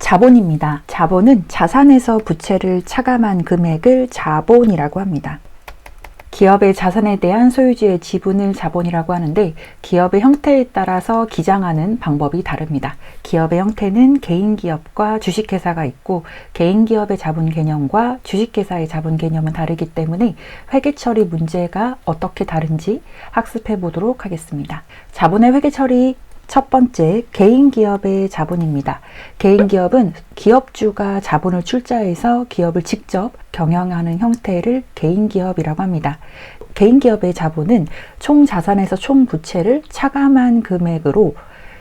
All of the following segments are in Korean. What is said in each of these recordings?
자본입니다. 자본은 자산에서 부채를 차감한 금액을 자본이라고 합니다. 기업의 자산에 대한 소유주의 지분을 자본이라고 하는데 기업의 형태에 따라서 기장하는 방법이 다릅니다. 기업의 형태는 개인기업과 주식회사가 있고 개인기업의 자본 개념과 주식회사의 자본 개념은 다르기 때문에 회계처리 문제가 어떻게 다른지 학습해 보도록 하겠습니다. 자본의 회계처리 첫 번째, 개인기업의 자본입니다. 개인기업은 기업주가 자본을 출자해서 기업을 직접 경영하는 형태를 개인기업이라고 합니다. 개인기업의 자본은 총 자산에서 총 부채를 차감한 금액으로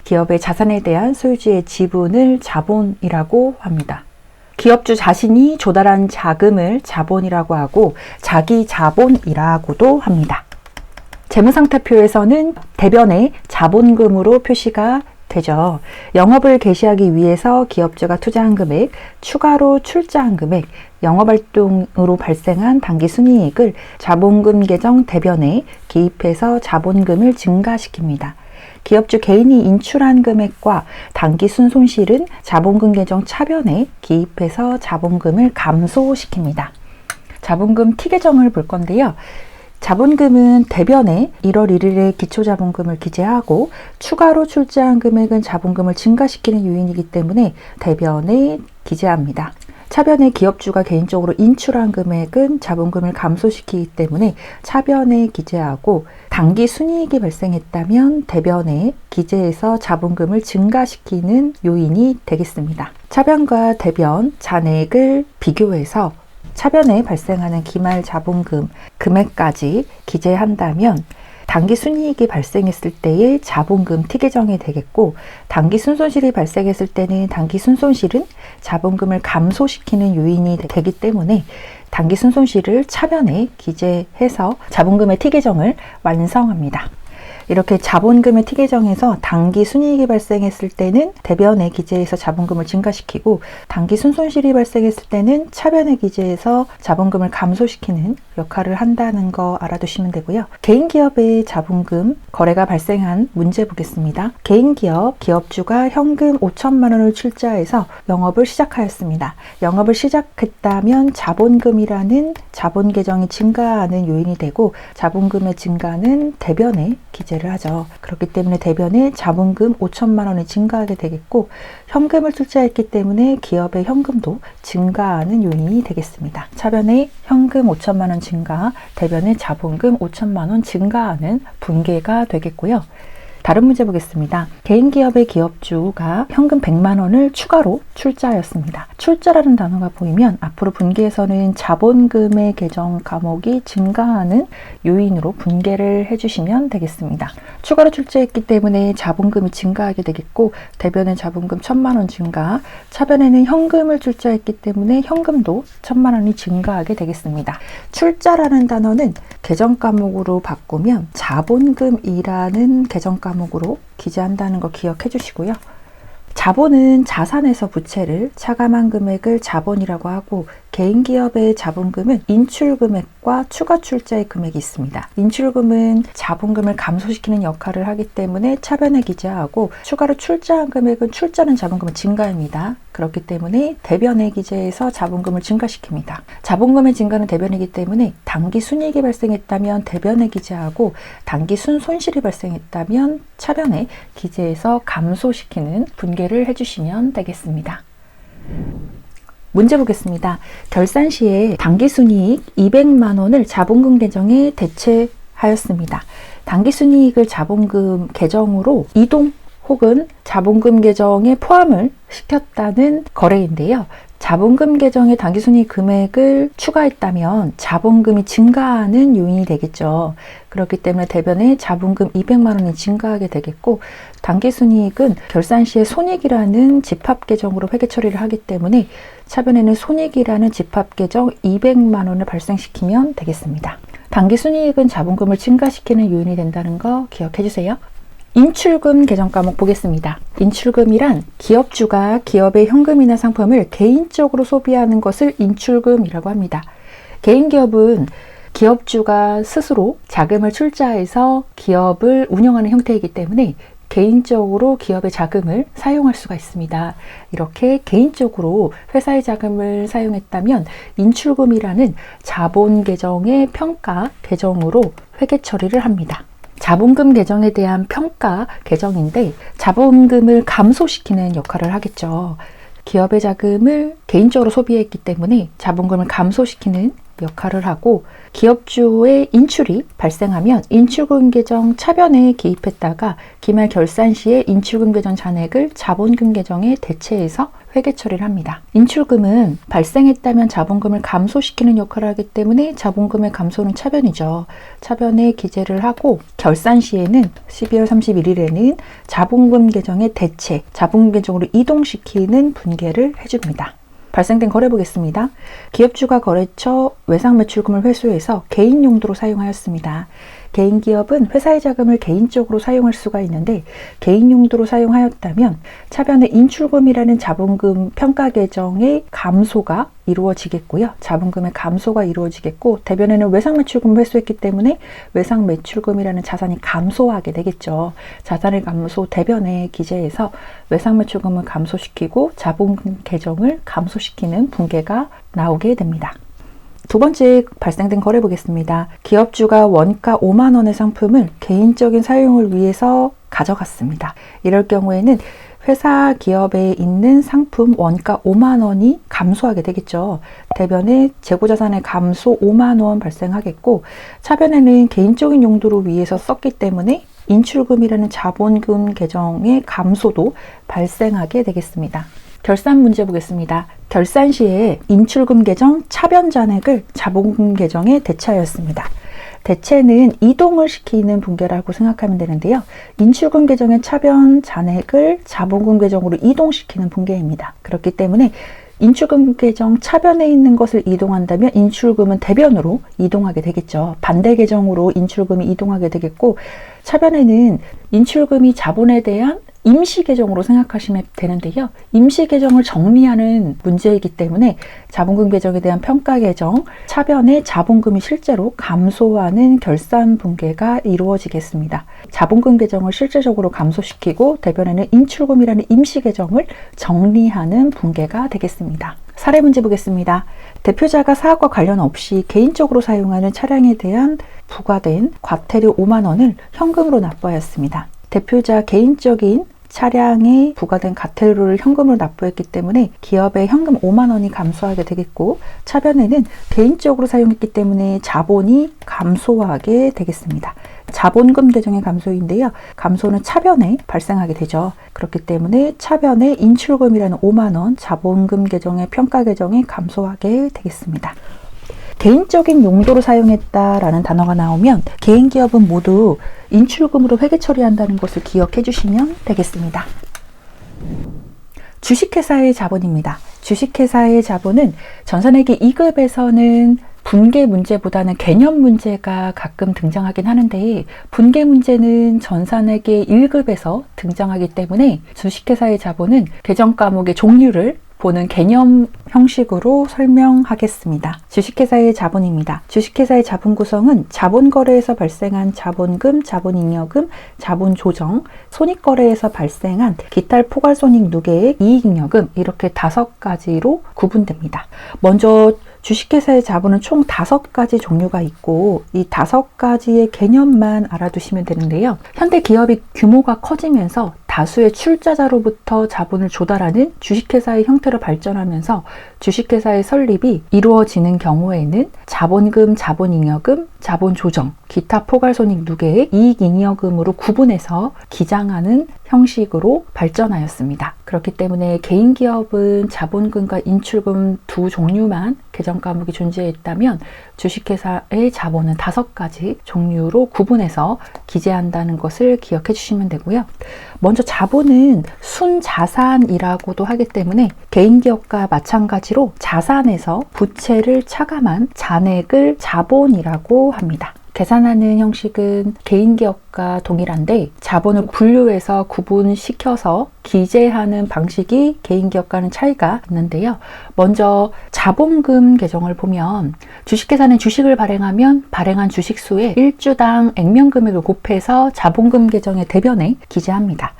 기업의 자산에 대한 소유주의 지분을 자본이라고 합니다. 기업주 자신이 조달한 자금을 자본이라고 하고 자기 자본이라고도 합니다. 재무상태표에서는 대변에 자본금으로 표시가 되죠. 영업을 개시하기 위해서 기업주가 투자한 금액, 추가로 출자한 금액, 영업활동으로 발생한 당기순이익을 자본금 계정 대변에 기입해서 자본금을 증가시킵니다. 기업주 개인이 인출한 금액과 당기순 손실은 자본금 계정 차변에 기입해서 자본금을 감소시킵니다. 자본금 T 계정을 볼 건데요. 자본금은 대변에 1월 1일에 기초자본금을 기재하고 추가로 출자한 금액은 자본금을 증가시키는 요인이기 때문에 대변에 기재합니다. 차변에 기업주가 개인적으로 인출한 금액은 자본금을 감소시키기 때문에 차변에 기재하고 당기 순이익이 발생했다면 대변에 기재해서 자본금을 증가시키는 요인이 되겠습니다. 차변과 대변 잔액을 비교해서 차변에 발생하는 기말 자본금 금액까지 기재한다면 당기순이익이 발생했을 때의 자본금 T 계정이 되겠고 당기순손실이 발생했을 때는 당기순손실은 자본금을 감소시키는 요인이 되기 때문에 당기순손실을 차변에 기재해서 자본금의 T 계정을 완성합니다. 이렇게 자본금의 T 계정에서 당기 순이익이 발생했을 때는 대변에 기재해서 자본금을 증가시키고 당기 순손실이 발생했을 때는 차변에 기재해서 자본금을 감소시키는 역할을 한다는 거 알아두시면 되고요. 개인기업의 자본금 거래가 발생한 문제 보겠습니다. 개인기업 기업주가 현금 5천만 원을 출자해서 영업을 시작하였습니다. 영업을 시작했다면 자본금이라는 자본 계정이 증가하는 요인이 되고 자본금의 증가는 대변에 기재 하죠. 그렇기 때문에 대변에 자본금 5천만 원이 증가하게 되겠고 현금을 출자했기 때문에 기업의 현금도 증가하는 요인이 되겠습니다. 차변에 현금 5천만 원 증가, 대변에 자본금 5천만 원 증가하는 분계가 되겠고요. 다른 문제 보겠습니다. 개인기업의 기업주가 현금 100만 원을 추가로 출자하였습니다. 출자라는 단어가 보이면 앞으로 분계에서는 자본금의 계정 과목이 증가하는 요인으로 분계를 해주시면 되겠습니다. 추가로 출자했기 때문에 자본금이 증가하게 되겠고 대변에 자본금 1,000만 원 증가, 차변에는 현금을 출자했기 때문에 현금도 1,000만 원이 증가하게 되겠습니다. 출자라는 단어는 계정 과목으로 바꾸면 자본금이라는 계정 과목으로 기재한다는 거 기억해 주시고요. 자본은 자산에서 부채를 차감한 금액을 자본이라고 하고 개인기업의 자본금은 인출금액과 추가 출자의 금액이 있습니다. 인출금은 자본금을 감소시키는 역할을 하기 때문에 차변에 기재하고 추가로 출자한 금액은 출자는 자본금의 증가입니다. 그렇기 때문에 대변에 기재해서 자본금을 증가시킵니다. 자본금의 증가는 대변이기 때문에 당기 순이익이 발생했다면 대변에 기재하고 당기 순손실이 발생했다면 차변에 기재해서 감소시키는 분계를 해주시면 되겠습니다. 문제 보겠습니다. 결산 시에 당기순이익 200만 원을 자본금 계정에 대체하였습니다. 당기순이익을 자본금 계정으로 이동 혹은 자본금 계정에 포함을 시켰다는 거래인데요. 자본금 계정에 당기순이익 금액을 추가했다면 자본금이 증가하는 요인이 되겠죠. 그렇기 때문에 대변에 자본금 200만 원이 증가하게 되겠고 당기순이익은 결산 시에 손익이라는 집합 계정으로 회계 처리를 하기 때문에 차변에는 손익이라는 집합 계정 200만 원을 발생시키면 되겠습니다. 당기순이익은 자본금을 증가시키는 요인이 된다는 거 기억해 주세요. 인출금 계정 과목 보겠습니다. 인출금이란 기업주가 기업의 현금이나 상품을 개인적으로 소비하는 것을 인출금이라고 합니다. 개인기업은 기업주가 스스로 자금을 출자해서 기업을 운영하는 형태이기 때문에 개인적으로 기업의 자금을 사용할 수가 있습니다. 이렇게 개인적으로 회사의 자금을 사용했다면 인출금이라는 자본 계정의 평가 계정으로 회계 처리를 합니다. 자본금 계정에 대한 평가 계정인데 자본금을 감소시키는 역할을 하겠죠. 기업의 자금을 개인적으로 소비했기 때문에 자본금을 감소시키는 역할을 하고, 기업주의 인출이 발생하면 인출금 계정 차변에 기입했다가 기말 결산 시에 인출금 계정 잔액을 자본금 계정에 대체해서 회계 처리를 합니다. 인출금은 발생했다면 자본금을 감소시키는 역할을 하기 때문에 자본금의 감소는 차변이죠. 차변에 기재를 하고 결산 시에는 12월 31일에는 자본금 계정의 대체, 자본금 계정으로 이동시키는 분계를 해줍니다. 발생된 거래 보겠습니다. 기업주가 거래처 외상 매출금을 회수해서 개인 용도로 사용하였습니다. 개인 기업은 회사의 자금을 개인적으로 사용할 수가 있는데 개인 용도로 사용하였다면 차변에 인출금이라는 자본금 평가 계정의 감소가 이루어지겠고요. 자본금의 감소가 이루어지겠고, 대변에는 외상 매출금을 회수했기 때문에 외상 매출금이라는 자산이 감소하게 되겠죠. 자산의 감소 대변에 기재해서 외상 매출금을 감소시키고 자본금 계정을 감소시키는 분계가 나오게 됩니다. 두 번째 발생된 거래 보겠습니다. 기업주가 원가 5만 원의 상품을 개인적인 사용을 위해서 가져갔습니다. 이럴 경우에는 회사 기업에 있는 상품 원가 5만 원이 감소하게 되겠죠. 대변에 재고자산의 감소 5만 원 발생하겠고, 차변에는 개인적인 용도로 위해서 썼기 때문에 인출금이라는 자본금 계정의 감소도 발생하게 되겠습니다. 결산 문제 보겠습니다. 결산 시에 인출금 계정 차변 잔액을 자본금 계정에 대체하였습니다. 대체는 이동을 시키는 분계라고 생각하면 되는데요. 인출금 계정의 차변 잔액을 자본금 계정으로 이동시키는 분계입니다. 그렇기 때문에 인출금 계정 차변에 있는 것을 이동한다면 인출금은 대변으로 이동하게 되겠죠. 반대 계정으로 인출금이 이동하게 되겠고, 차변에는 인출금이 자본에 대한 임시 계정으로 생각하시면 되는데요. 임시 계정을 정리하는 문제이기 때문에 자본금 계정에 대한 평가 계정 차변에 자본금이 실제로 감소하는 결산 분계가 이루어지겠습니다. 자본금 계정을 실제적으로 감소시키고 대변에는 인출금이라는 임시 계정을 정리하는 분계가 되겠습니다. 사례 문제 보겠습니다. 대표자가 사업과 관련 없이 개인적으로 사용하는 차량에 대한 부과된 과태료 5만 원을 현금으로 납부하였습니다. 대표자 개인적인 차량에 부과된 과태료를 현금으로 납부했기 때문에 기업의 현금 5만 원이 감소하게 되겠고, 차변에는 개인적으로 사용했기 때문에 자본이 감소하게 되겠습니다. 자본금 계정의 감소인데요. 감소는 차변에 발생하게 되죠. 그렇기 때문에 차변에 인출금이라는 5만 원 자본금 계정의 평가 계정이 감소하게 되겠습니다. 개인적인 용도로 사용했다라는 단어가 나오면 개인 기업은 모두 인출금으로 회계 처리한다는 것을 기억해 주시면 되겠습니다. 주식회사의 자본입니다. 주식회사의 자본은 전산회계 2급에서는 분계 문제보다는 개념 문제가 가끔 등장하긴 하는데, 분계 문제는 전산회계 1급에서 등장하기 때문에 주식회사의 자본은 계정 과목의 종류를 보는 개념 형식으로 설명하겠습니다. 주식회사의 자본입니다. 주식회사의 자본 구성은 자본거래에서 발생한 자본금, 자본잉여금, 자본조정, 손익거래에서 발생한 기타 포괄손익 누계액, 이익잉여금, 이렇게 5가지로 구분됩니다. 먼저 주식회사의 자본은 총 5가지 종류가 있고, 이 5가지의 개념만 알아두시면 되는데요. 현대 기업이 규모가 커지면서 다수의 출자자로부터 자본을 조달하는 주식회사의 형태로 발전하면서 주식회사의 설립이 이루어지는 경우에는 자본금, 자본잉여금, 자본조정, 기타 포괄손익 누계액, 이익잉여금으로 구분해서 기장하는 형식으로 발전하였습니다. 그렇기 때문에 개인 기업은 자본금과 인출금 두 종류만 계정 과목이 존재했다면 주식회사의 자본은 5가지 종류로 구분해서 기재한다는 것을 기억해 주시면 되고요. 먼저 자본은 순자산이라고도 하기 때문에 개인 기업과 마찬가지로 자산에서 부채를 차감한 잔액을 자본이라고 합니다. 계산하는 형식은 개인기업과 동일한데 자본을 분류해서 구분시켜서 기재하는 방식이 개인기업과는 차이가 있는데요. 먼저 자본금 계정을 보면 주식회사는 주식을 발행하면 발행한 주식수에 1주당 액면금액을 곱해서 자본금 계정의 대변에 기재합니다.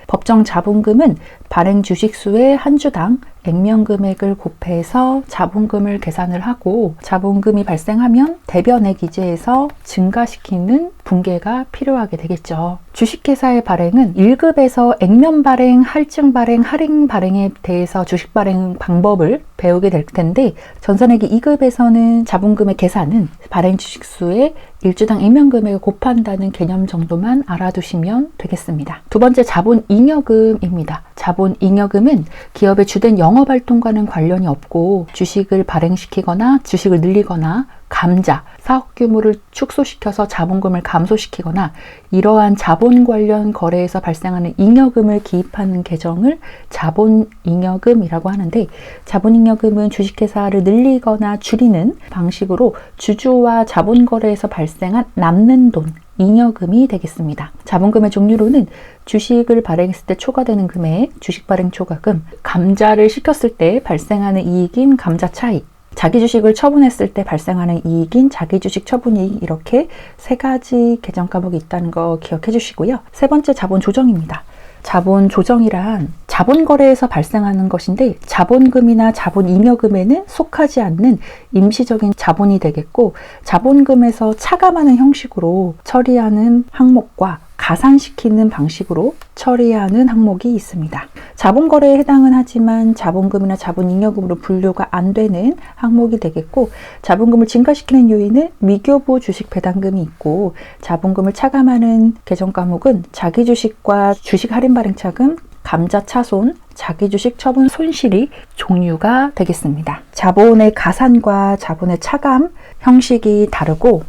법정 자본금은 발행 주식수의 한 주당 액면금액을 곱해서 자본금을 계산을 하고 자본금이 발생하면 대변에 기재해서 증가시키는 분계가 필요하게 되겠죠. 주식회사의 발행은 1급에서 액면 발행, 할증 발행, 할인 발행에 대해서 주식 발행 방법을 배우게 될 텐데 전산회계 2급에서는 자본금의 계산은 발행 주식수의 1주당 액면금액을 곱한다는 개념 정도만 알아두시면 되겠습니다. 두 번째 자본잉여금입니다. 자본잉여금은 기업의 주된 영업활동과는 관련이 없고 주식을 발행시키거나 주식을 늘리거나 감자, 사업 규모를 축소시켜서 자본금을 감소시키거나 이러한 자본 관련 거래에서 발생하는 잉여금을 기입하는 계정을 자본잉여금이라고 하는데 자본잉여금은 주식회사를 늘리거나 줄이는 방식으로 주주와 자본 거래에서 발생한 남는 돈, 잉여금이 되겠습니다. 자본금의 종류로는 주식을 발행했을 때 초과되는 금액, 주식 발행 초과금, 감자를 시켰을 때 발생하는 이익인 감자 차익, 자기 주식을 처분했을 때 발생하는 이익인 자기 주식 처분이익 이렇게 세 가지 계정 과목이 있다는 거 기억해 주시고요. 세 번째 자본 조정입니다. 자본 조정이란 자본 거래에서 발생하는 것인데 자본금이나 자본잉여금에는 속하지 않는 임시적인 자본이 되겠고 자본금에서 차감하는 형식으로 처리하는 항목과 가산시키는 방식으로 처리하는 항목이 있습니다. 자본거래에 해당은 하지만 자본금이나 자본잉여금으로 분류가 안 되는 항목이 되겠고 자본금을 증가시키는 요인은 미교부 주식 배당금이 있고 자본금을 차감하는 계정 과목은 자기주식과 주식 할인 발행차금, 감자 차손, 자기주식 처분 손실이 종류가 되겠습니다. 자본의 가산과 자본의 차감 형식이 다르고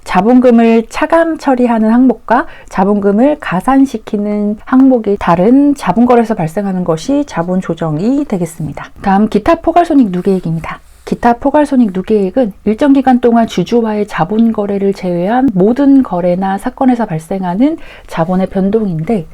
자본금을 차감 처리하는 항목과 자본금을 가산시키는 항목이 다른 자본거래에서 발생하는 것이 자본 조정이 되겠습니다. 다음 기타 포괄손익 누계액입니다. 기타 포괄손익 누계액은 일정 기간 동안 주주와의 자본거래를 제외한 모든 거래나 사건에서 발생하는 자본의 변동인데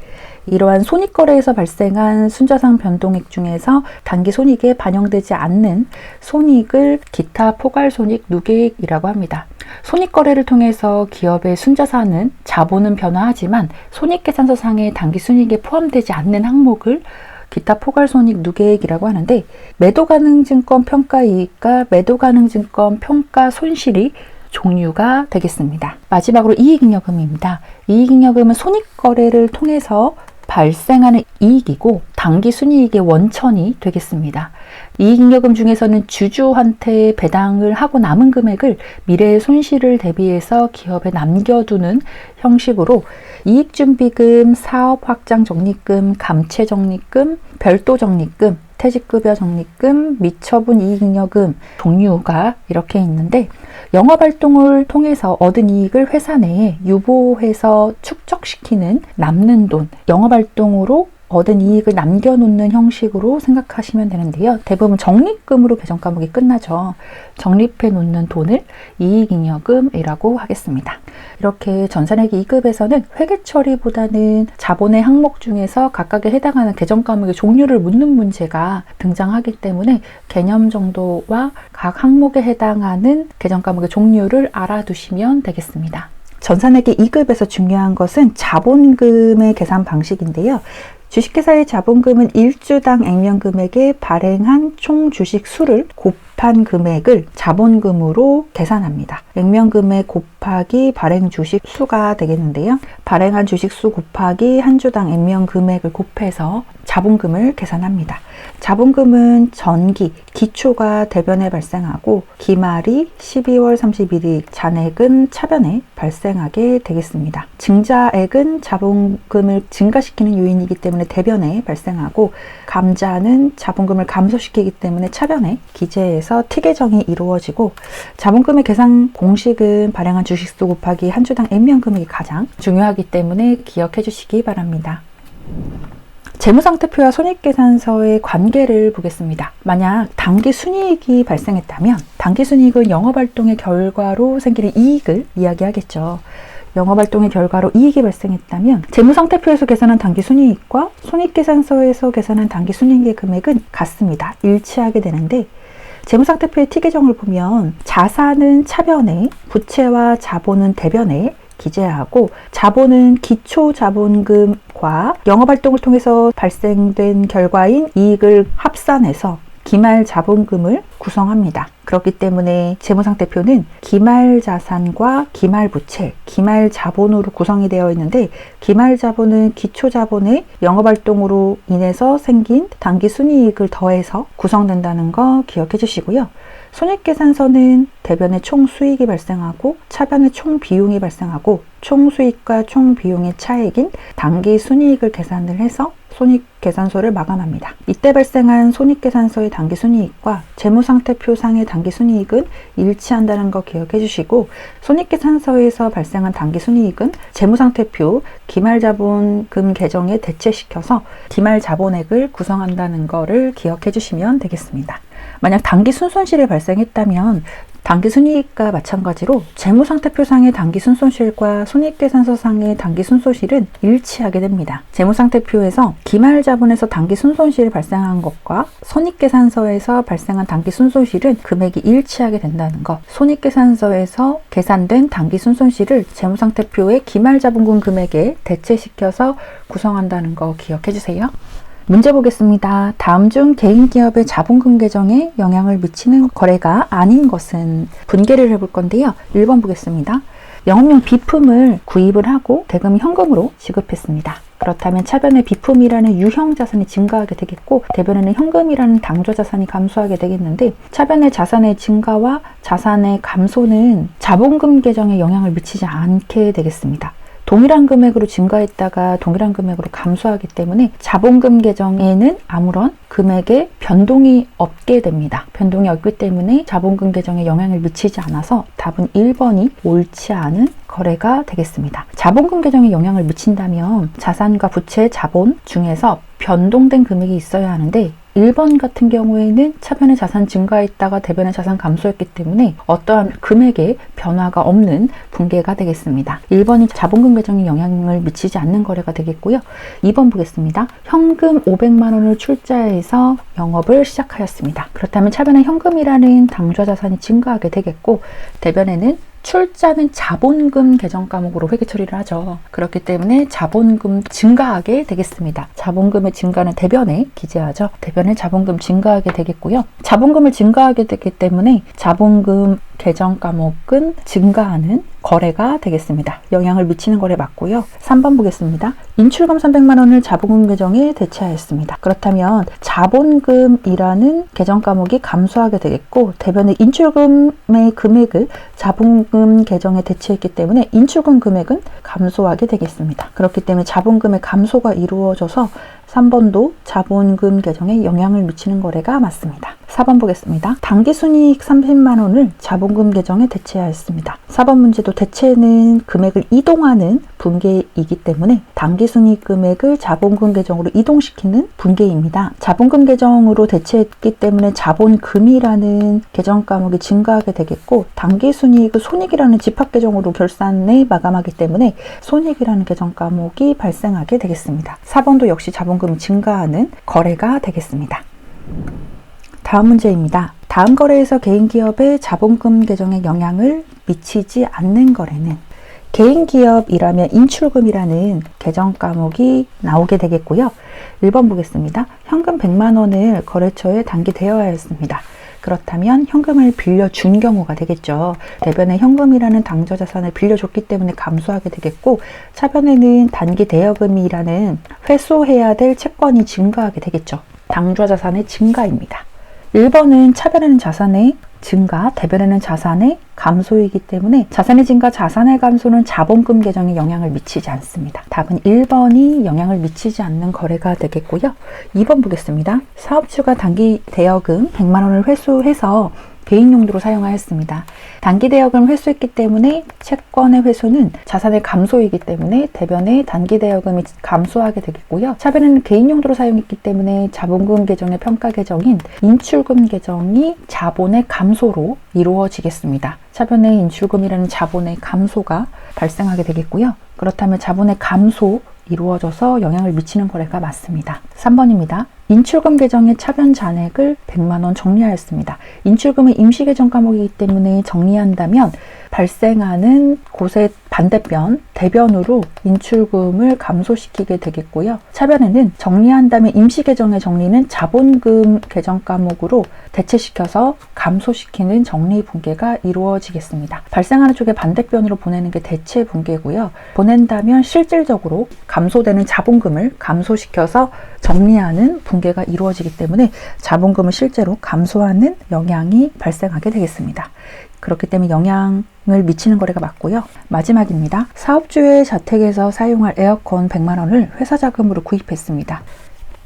이러한 손익거래에서 발생한 순자산 변동액 중에서 단기 손익에 반영되지 않는 손익을 기타 포괄손익 누계액이라고 합니다. 손익거래를 통해서 기업의 순자산은 자본은 변화하지만 손익계산서상의 단기 순이익에 포함되지 않는 항목을 기타 포괄손익 누계액이라고 하는데 매도가능증권 평가이익과 매도가능증권 평가 손실이 종류가 되겠습니다. 마지막으로 이익잉여금입니다. 이익잉여금은 손익거래를 통해서 발생하는 이익이고 단기 순이익의 원천이 되겠습니다. 이익잉여금 중에서는 주주한테 배당을 하고 남은 금액을 미래의 손실을 대비해서 기업에 남겨두는 형식으로 이익준비금, 사업확장적립금, 감채적립금, 별도적립금, 퇴직급여 적립금, 미처분 이익잉여금 종류가 이렇게 있는데 영업활동을 통해서 얻은 이익을 회사 내에 유보해서 축적시키는 남는 돈, 영업활동으로 얻은 이익을 남겨놓는 형식으로 생각하시면 되는데요. 대부분 적립금으로 계정 과목이 끝나죠. 적립해 놓는 돈을 이익잉여금이라고 하겠습니다. 이렇게 전산회계 2급에서는 회계 처리보다는 자본의 항목 중에서 각각에 해당하는 계정 과목의 종류를 묻는 문제가 등장하기 때문에 개념 정도와 각 항목에 해당하는 계정 과목의 종류를 알아두시면 되겠습니다. 전산회계 2급에서 중요한 것은 자본금의 계산 방식인데요. 주식회사의 자본금은 1주당 액면금액에 발행한 총 주식 수를 곱한 금액을 자본금으로 계산합니다. 액면금액 곱하기 발행 주식 수가 되겠는데요. 발행한 주식 수 곱하기 한 주당 액면금액을 곱해서 자본금을 계산합니다. 자본금은 전기, 기초가 대변에 발생하고 기말이 12월 31일, 잔액은 차변에 발생하게 되겠습니다. 증자액은 자본금을 증가시키는 요인이기 때문에 대변에 발생하고 감자는 자본금을 감소시키기 때문에 차변에 기재해서 티계정이 이루어지고 자본금의 계산 공식은 발행한 주식수 곱하기 한 주당 액면금액이 가장 중요하기 때문에 기억해 주시기 바랍니다. 재무상태표와 손익계산서의 관계를 보겠습니다. 만약 당기순이익이 발생했다면 당기순이익은 영업활동의 결과로 생기는 이익을 이야기하겠죠. 영업활동의 결과로 이익이 발생했다면 재무상태표에서 계산한 당기순이익과 손익계산서에서 계산한 당기순이익의 금액은 같습니다. 일치하게 되는데 재무상태표의 T계정을 보면 자산은 차변에, 부채와 자본은 대변에 기재하고 자본은 기초자본금과 영업활동을 통해서 발생된 결과인 이익을 합산해서 기말자본금을 구성합니다. 그렇기 때문에 재무상태표는 기말자산과 기말부채, 기말자본으로 구성이 되어 있는데 기말자본은 기초자본의 영업활동으로 인해서 생긴 당기순이익을 더해서 구성된다는 거 기억해 주시고요. 손익계산서는 대변에 총수익이 발생하고 차변에 총비용이 발생하고 총수익과 총비용의 차액인 당기순이익을 계산을 해서 손익계산서를 마감합니다. 이때 발생한 손익계산서의 당기순이익과 재무상태표상의 당기순이익은 일치한다는 거 기억해 주시고 손익계산서에서 발생한 당기순이익은 재무상태표 기말자본금 계정에 대체시켜서 기말자본액을 구성한다는 거를 기억해 주시면 되겠습니다. 만약 당기순손실이 발생했다면 당기순이익과 마찬가지로 재무상태표상의 당기순손실과 손익계산서상의 당기순손실은 일치하게 됩니다. 재무상태표에서 기말자본에서 당기순손실이 발생한 것과 손익계산서에서 발생한 당기순손실은 금액이 일치하게 된다는 것, 손익계산서에서 계산된 당기순손실을 재무상태표의 기말자본금 금액에 대체시켜서 구성한다는 거 기억해 주세요. 문제 보겠습니다. 다음 중 개인기업의 자본금 계정에 영향을 미치는 거래가 아닌 것은 분개를 해볼 건데요. 1번 보겠습니다. 영업용 비품을 구입을 하고 대금 현금으로 지급했습니다. 그렇다면 차변에 비품이라는 유형 자산이 증가하게 되겠고 대변에는 현금이라는 당좌 자산이 감소하게 되겠는데 차변의 자산의 증가와 자산의 감소는 자본금 계정에 영향을 미치지 않게 되겠습니다. 동일한 금액으로 증가했다가 동일한 금액으로 감소하기 때문에 자본금 계정에는 아무런 금액의 변동이 없게 됩니다. 변동이 없기 때문에 자본금 계정에 영향을 미치지 않아서 답은 1번이 옳지 않은 거래가 되겠습니다. 자본금 계정에 영향을 미친다면 자산과 부채, 자본 중에서 변동된 금액이 있어야 하는데 1번 같은 경우에는 차변의 자산 증가했다가 대변의 자산 감소했기 때문에 어떠한 금액의 변화가 없는 분개가 되겠습니다. 1번이 자본금 계정에 영향을 미치지 않는 거래가 되겠고요. 2번 보겠습니다. 현금 500만 원을 출자해서 영업을 시작하였습니다. 그렇다면 차변에 현금이라는 당좌 자산이 증가하게 되겠고 대변에는 출자는 자본금 계정 과목으로 회계 처리를 하죠. 그렇기 때문에 자본금 증가하게 되겠습니다. 자본금의 증가는 대변에 기재하죠. 대변에 자본금 증가하게 되겠고요. 자본금을 증가하게 되기 때문에 자본금 계정 과목은 증가하는 거래가 되겠습니다. 영향을 미치는 거래 맞고요. 3번 보겠습니다. 인출금 300만 원을 자본금 계정에 대체하였습니다. 그렇다면 자본금이라는 계정 과목이 감소하게 되겠고 대변의 인출금의 금액을 자본금 계정에 대체했기 때문에 인출금 금액은 감소하게 되겠습니다. 그렇기 때문에 자본금의 감소가 이루어져서 3번도 자본금 계정에 영향을 미치는 거래가 맞습니다. 4번 보겠습니다. 당기순이익 30만 원을 자본금 계정에 대체하였습니다. 4번 문제도 대체는 금액을 이동하는 분계이기 때문에 당기순이익 금액을 자본금 계정으로 이동시키는 분계입니다. 자본금 계정으로 대체했기 때문에 자본금이라는 계정 과목이 증가하게 되겠고 당기순이익을 손익이라는 집합 계정으로 결산에 마감하기 때문에 손익이라는 계정 과목이 발생하게 되겠습니다. 4번도 역시 자본금이 증가하는 거래가 되겠습니다. 다음 문제입니다. 다음 거래에서 개인기업의 자본금 계정에 영향을 미치지 않는 거래는 개인기업이라면 인출금이라는 계정 과목이 나오게 되겠고요. 1번 보겠습니다. 현금 100만 원을 거래처에 단기대여하였습니다. 그렇다면 현금을 빌려준 경우가 되겠죠. 대변에 현금이라는 당좌 자산을 빌려줬기 때문에 감소하게 되겠고 차변에는 단기 대여금이라는 회수해야 될 채권이 증가하게 되겠죠. 당좌 자산의 증가입니다. 1번은 차변에는 자산의 증가, 대변에는 자산의 감소이기 때문에 자산의 증가, 자산의 감소는 자본금 계정에 영향을 미치지 않습니다. 답은 1번이 영향을 미치지 않는 거래가 되겠고요. 2번 보겠습니다. 사업주가 단기 대여금 100만 원을 회수해서 개인 용도로 사용하였습니다. 단기 대여금을 회수했기 때문에 채권의 회수는 자산의 감소이기 때문에 대변의 단기 대여금이 감소하게 되겠고요. 차변에는 개인 용도로 사용했기 때문에 자본금 계정의 평가 계정인 인출금 계정이 자본의 감소로 이루어지겠습니다. 차변에 인출금이라는 자본의 감소가 발생하게 되겠고요. 그렇다면 자본의 감소 이루어져서 영향을 미치는 거래가 맞습니다. 3번입니다. 인출금 계정의 차변 잔액을 100만 원 정리하였습니다. 인출금은 임시 계정 과목이기 때문에 정리한다면 발생하는 곳의 반대편, 대변으로 인출금을 감소시키게 되겠고요. 차변에는 정리한 다음에 임시 계정의 정리는 자본금 계정 과목으로 대체시켜서 감소시키는 정리 분계가 이루어지겠습니다. 발생하는 쪽의 반대편으로 보내는 게 대체 분계고요. 보낸다면 실질적으로 감소되는 자본금을 감소시켜서 정리하는 분계가 이루어지기 때문에 자본금을 실제로 감소하는 영향이 발생하게 되겠습니다. 그렇기 때문에 영향을 미치는 거래가 맞고요. 마지막입니다. 사업주의 자택에서 사용할 에어컨 100만 원을 회사 자금으로 구입했습니다.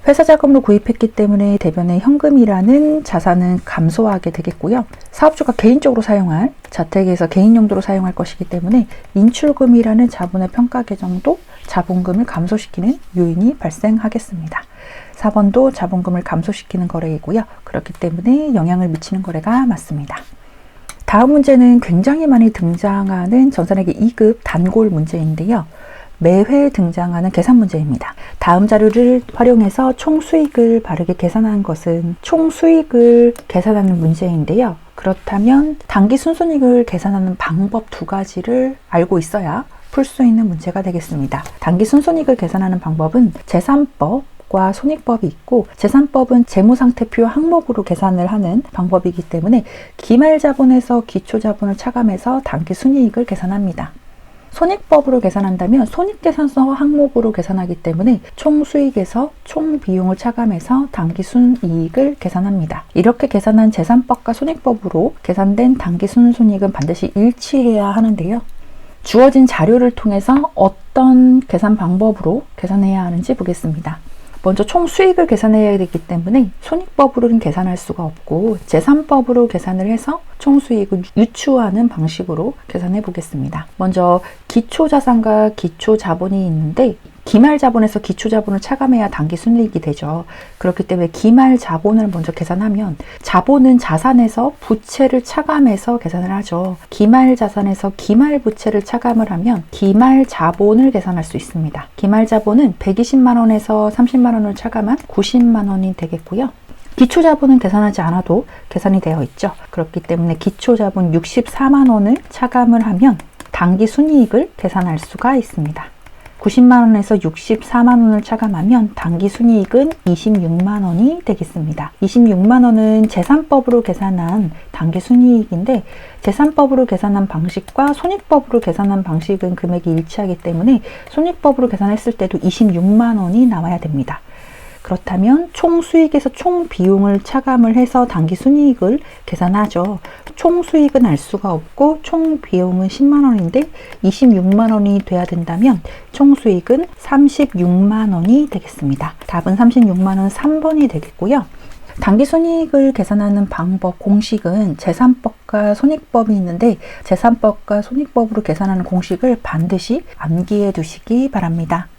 회사 자금으로 구입했기 때문에 대변의 현금이라는 자산은 감소하게 되겠고요. 사업주가 개인적으로 사용할 자택에서 개인 용도로 사용할 것이기 때문에 인출금이라는 자본의 평가 계정도 자본금을 감소시키는 요인이 발생하겠습니다. 4번도 자본금을 감소시키는 거래이고요. 그렇기 때문에 영향을 미치는 거래가 맞습니다. 다음 문제는 굉장히 많이 등장하는 전산회계 2급 단골 문제인데요. 매회 등장하는 계산 문제입니다. 다음 자료를 활용해서 총수익을 바르게 계산한 것은 총수익을 계산하는 문제인데요. 그렇다면 단기 순손익을 계산하는 방법 2가지를 알고 있어야 풀 수 있는 문제가 되겠습니다. 단기 순손익을 계산하는 방법은 재산법 과 손익법이 있고, 재산법은 재무상태표 항목으로 계산을 하는 방법이기 때문에 기말자본에서 기초자본을 차감해서 단기순이익을 계산합니다. 손익법으로 계산한다면 손익계산서 항목으로 계산하기 때문에 총수익에서 총비용을 차감해서 단기순이익을 계산합니다. 이렇게 계산한 재산법과 손익법으로 계산된 단기순손익은 반드시 일치해야 하는데요. 주어진 자료를 통해서 어떤 계산 방법으로 계산해야 하는지 보겠습니다. 먼저 총수익을 계산해야 되기 때문에 손익법으로는 계산할 수가 없고 재산법으로 계산을 해서 총수익을 유추하는 방식으로 계산해 보겠습니다. 먼저 기초자산과 기초자본이 있는데 기말자본에서 기초자본을 차감해야 단기순이익이 되죠. 그렇기 때문에 기말자본을 먼저 계산하면 자본은 자산에서 부채를 차감해서 계산을 하죠. 기말자산에서 기말부채를 차감을 하면 기말자본을 계산할 수 있습니다. 기말자본은 120만 원에서 30만 원을 차감한 90만 원이 되겠고요. 기초자본은 계산하지 않아도 계산이 되어 있죠. 그렇기 때문에 기초자본 64만 원을 차감을 하면 단기순이익을 계산할 수가 있습니다. 90만 원에서 64만 원을 차감하면 단기순이익은 26만 원이 되겠습니다. 26만 원은 재산법으로 계산한 단기순이익인데 재산법으로 계산한 방식과 손익법으로 계산한 방식은 금액이 일치하기 때문에 손익법으로 계산했을 때도 26만 원이 나와야 됩니다. 그렇다면 총수익에서 총비용을 차감을 해서 단기순이익을 계산하죠. 총수익은 알 수가 없고 총비용은 10만 원인데 26만 원이 돼야 된다면 총수익은 36만 원이 되겠습니다. 답은 36만 원 3번이 되겠고요. 단기순이익을 계산하는 방법, 공식은 재산법과 손익법이 있는데 재산법과 손익법으로 계산하는 공식을 반드시 암기해 두시기 바랍니다.